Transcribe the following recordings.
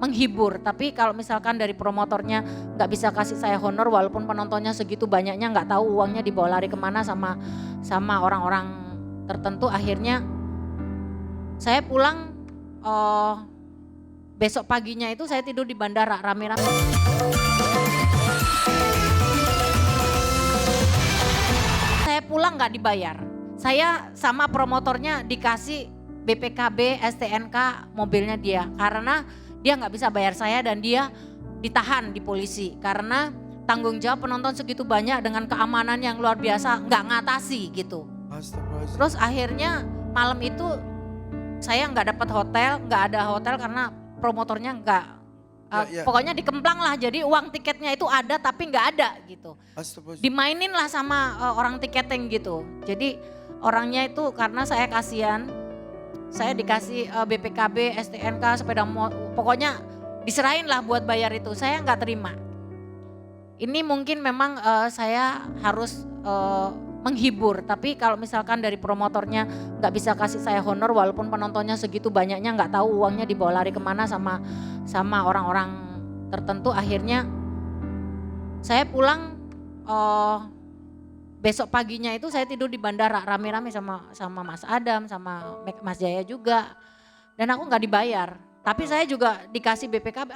menghibur. Tapi kalau misalkan dari promotornya nggak bisa kasih saya honor walaupun penontonnya segitu banyaknya, nggak tahu uangnya dibawa lari kemana sama orang-orang tertentu. Akhirnya saya pulang, besok paginya itu saya tidur di bandara rame-rame. Saya pulang nggak dibayar. Saya sama promotornya dikasih BPKB, STNK mobilnya dia. Karena dia nggak bisa bayar saya dan dia ditahan di polisi. Karena tanggung jawab penonton segitu banyak dengan keamanan yang luar biasa nggak ngatasi gitu. Terus akhirnya malam itu saya nggak dapat hotel, nggak ada hotel karena promotornya nggak. Pokoknya dikemplang lah, jadi uang tiketnya itu ada tapi nggak ada gitu. Dimainin lah sama orang tiketing gitu. Jadi orangnya itu karena saya kasihan, saya dikasih BPKB, STNK, sepeda motor, pokoknya diserahin lah buat bayar itu. Saya nggak terima. Ini mungkin memang saya harus menghibur, tapi kalau misalkan dari promotornya nggak bisa kasih saya honor walaupun penontonnya segitu banyaknya, nggak tahu uangnya dibawa lari kemana sama orang-orang tertentu. Akhirnya saya pulang, besok paginya itu saya tidur di bandara rame-rame sama Mas Adam, sama Mas Jaya juga, dan aku nggak dibayar. Tapi saya juga dikasih BPK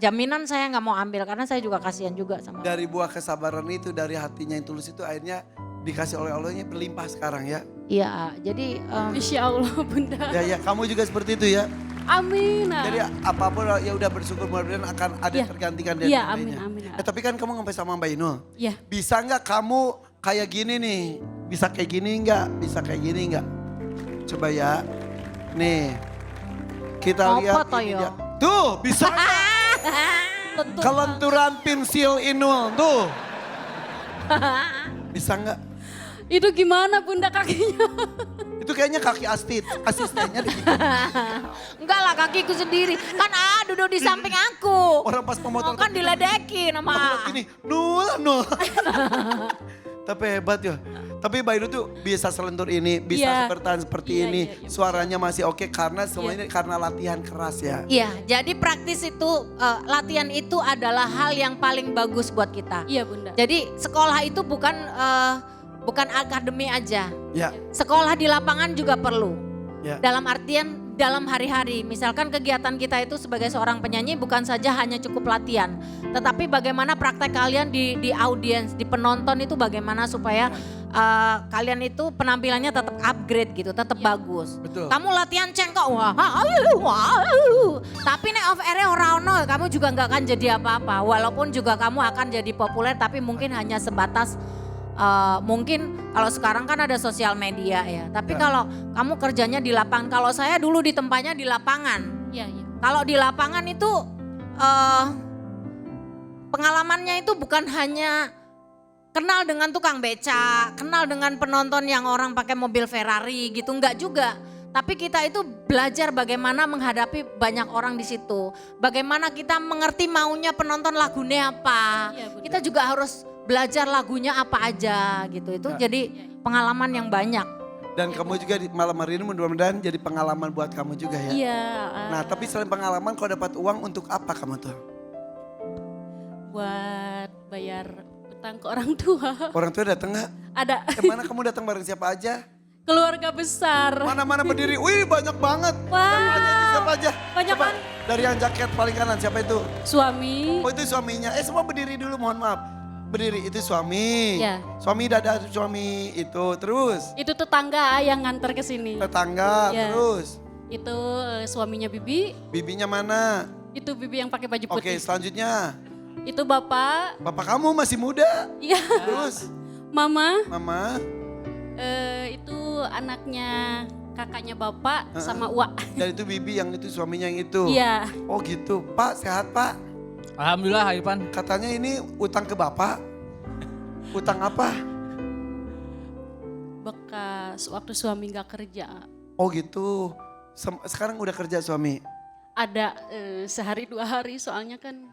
jaminan, saya nggak mau ambil karena saya juga kasihan juga sama. Dari buah kesabaran itu, dari hatinya yang tulus itu akhirnya dikasih oleh-olehnya berlimpah sekarang ya. Iya, jadi Insya Allah Bunda. Ya, kamu juga seperti itu ya. Amin. Jadi apapun ya udah bersyukur, mudah-mudahan akan ada tergantikan dari Iya, lainnya. amin. Tapi kan kamu sampai sama Mbak Inul. Iya. Bisa nggak kamu kayak gini nih? Bisa kayak gini nggak? Bisa kayak gini nggak? Coba ya. Nih. Kita lihat ini dia. Tuh, bisa nggak? Kelenturan pensil Inul tuh. Bisa nggak? Itu gimana Bunda kakinya? Itu kayaknya kaki asistennya deh. enggak lah, kakiku sendiri. Kan duduk di samping aku. Orang pas pemotor kan diledekin sama. Gini, nul. Tapi hebat ya. Tapi Mbak Inul tuh bisa selentur ini, bisa bertahan seperti ini. Suaranya masih oke karena semua ini karena latihan keras ya. Iya, jadi praktis itu, latihan itu adalah hal yang paling bagus buat kita. Iya Bunda. Jadi sekolah itu bukan akademi aja. Ya. Sekolah di lapangan juga perlu. Ya. Dalam artian dalam hari-hari, misalkan kegiatan kita itu sebagai seorang penyanyi bukan saja hanya cukup latihan, tetapi bagaimana praktek kalian di audiens, di penonton itu bagaimana supaya kalian itu penampilannya tetap upgrade gitu, tetap bagus. Betul. Kamu latihan cengkok, wah, tapi nek off air ora ono, kamu juga nggak akan jadi apa-apa. Walaupun juga kamu akan jadi populer, tapi mungkin hanya sebatas mungkin kalau sekarang kan ada sosial media ya. Tapi kalau kamu kerjanya di lapangan, kalau saya dulu di tempatnya di lapangan. Iya. Kalau di lapangan itu pengalamannya itu bukan hanya kenal dengan tukang beca, kenal dengan penonton yang orang pakai mobil Ferrari gitu, enggak juga. Tapi kita itu belajar bagaimana menghadapi banyak orang di situ. Bagaimana kita mengerti maunya penonton lagunya apa. Iya, Kita juga harus belajar lagunya apa aja gitu. Itu jadi pengalaman yang banyak. Dan kamu juga di malam hari ini mudah-mudahan jadi pengalaman buat kamu juga ya. Iya. Nah tapi selain pengalaman kalau dapat uang untuk apa kamu tuh? Buat bayar utang ke orang tua. Orang tua datang nggak? Ada. Kemana kamu datang bareng siapa aja? Keluarga besar. Mana-mana berdiri, wih banyak banget. Wah. Siapa aja? Banyak Coba, kan? dari yang jaket paling kanan siapa itu? Suami. Oh itu suaminya. Semua berdiri dulu, mohon maaf. Berdiri itu suami. Ya. Suami dada suami itu terus. Itu tetangga yang nganter ke sini. Tetangga Ya. terus. Itu suaminya Bibi. Bibinya mana? Itu Bibi yang pakai baju Oke putih. selanjutnya. Itu Bapak. Bapak kamu masih muda. Iya. Terus Mama. mama. Itu anaknya kakaknya Bapak sama Uwa. Dan itu Bibi yang itu suaminya yang itu. Iya. Oh gitu. Pak sehat Pak? Alhamdulillah Hai Irfan. Katanya ini utang ke Bapak. Utang apa? Bekas waktu suami gak kerja. Oh gitu. Sekarang udah kerja suami? Ada sehari 2 hari soalnya kan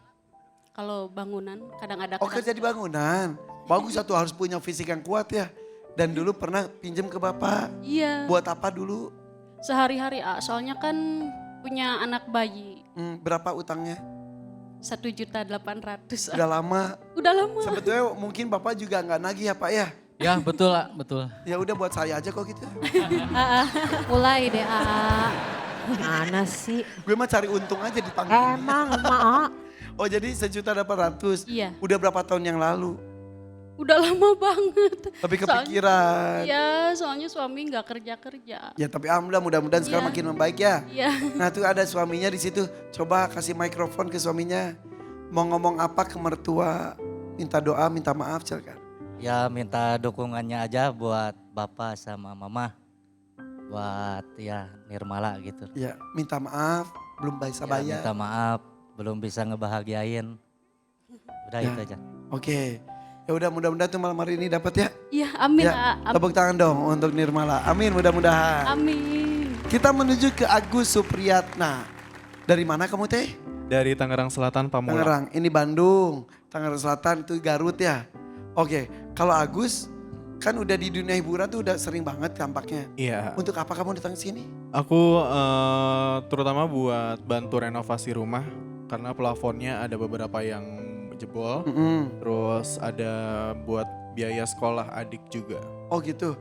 kalau bangunan kadang ada. Oh kerja di bangunan. Bagus satu harus punya fisik yang kuat ya. Dan dulu pernah pinjam ke Bapak. Iya. Buat apa dulu? Sehari-hari soalnya kan punya anak bayi. Berapa utangnya? 1.800.000. Udah lama. Udah lama. Sebetulnya mungkin Bapak juga nggak nagih ya Pak ya? Ya betul lah, betul. Ya udah buat saya aja kok gitu. Mulai deh AA. Mana sih? Gue mah cari untung aja di panggung. Emang mak. Oh jadi 1.800.000. Iya. Udah berapa tahun yang lalu? Udah lama banget. Tapi kepikiran. Iya, soalnya suami nggak kerja-kerja. Ya tapi alhamdulillah mudah-mudahan sekarang Iya. makin membaik ya. Iya. Nah tuh ada suaminya di situ. Coba kasih mikrofon ke suaminya. Mau ngomong apa ke mertua? Minta doa, minta maaf silakan. Ya minta dukungannya aja buat bapak sama mama. Buat ya Nirmala gitu. Ya minta maaf, belum bisa Ya, bayar. minta maaf, belum bisa ngebahagiain. Udah Ya. itu aja. Oke. Ya udah mudah-mudahan tuh malam hari ini dapat ya. Iya, amin. Ya, A. tepuk tangan dong untuk Nirmala. Amin mudah-mudahan. Amin. Kita menuju ke Agus Supriyatna. Dari mana kamu teh? Dari Tangerang Selatan, Pamulang. Tangerang. Ini Bandung. Tangerang Selatan itu Garut ya. Oke. Kalau Agus kan udah di dunia hiburan tuh udah sering banget tampaknya. Iya, Untuk apa kamu datang ke sini? aku terutama buat bantu renovasi rumah karena plafonnya ada beberapa yang jebol. Terus ada buat biaya sekolah adik juga. Oh gitu.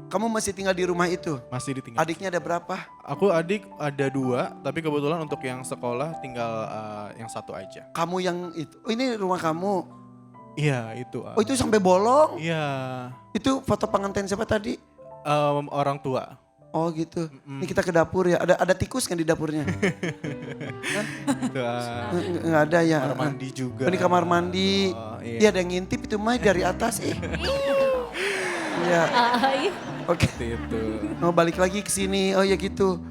Kamu masih tinggal di rumah itu? Masih ditinggal. Adiknya ada berapa? Aku adik ada 2, tapi kebetulan untuk yang sekolah tinggal yang 1 aja. Kamu yang itu. Oh, ini rumah kamu. Iya itu. Oh itu sampai bolong. Iya, Itu foto pengantin siapa tadi? orang tua. Oh gitu. Ini kita ke dapur ya. Ada tikus kan di dapurnya? Itu, Nggak ada ya. kamar mandi juga. Oh, ini kamar mandi. Oh, Dia iya. ada yang ngintip itu Mai dari atas. Iya. Oke. Seperti itu. Mau balik lagi ke sini. Oh ya gitu.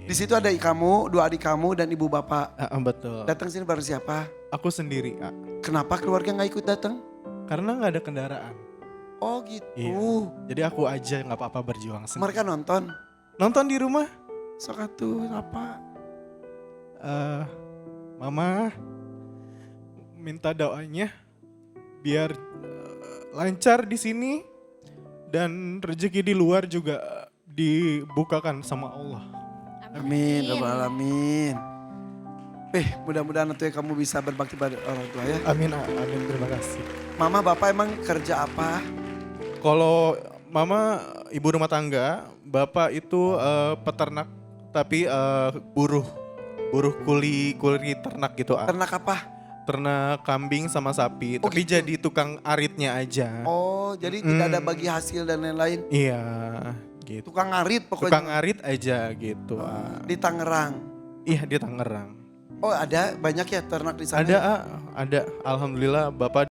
Di situ ada kamu, 2 adik kamu dan ibu bapak. Betul. Datang sini bareng siapa? Aku sendiri, A. Kenapa keluarga nggak ikut datang? Karena nggak ada kendaraan. Oh gitu. Iya. Jadi aku aja nggak apa-apa berjuang sendiri. Mereka nonton. Nonton di rumah. Sok atuh apa? Mama minta doanya biar lancar di sini dan rezeki di luar juga dibukakan sama Allah. Amin, rabbal alamin. Mudah-mudahan nanti kamu bisa berbakti pada orang tua ya. Amin, amin, terima kasih. Mama, bapak emang kerja apa? Kalau mama ibu rumah tangga, bapak itu peternak tapi buruh kuli ternak gitu. Ternak apa? Ternak kambing sama sapi, Oh, tapi gitu. jadi tukang aritnya aja. Oh, jadi tidak ada bagi hasil dan lain-lain. Iya, gitu. Tukang ngarit pokoknya. Tukang arit aja gitu. Di Tangerang. Iya di Tangerang. Oh, ada banyak ya ternak di sana. Ada, ada. Alhamdulillah Bapak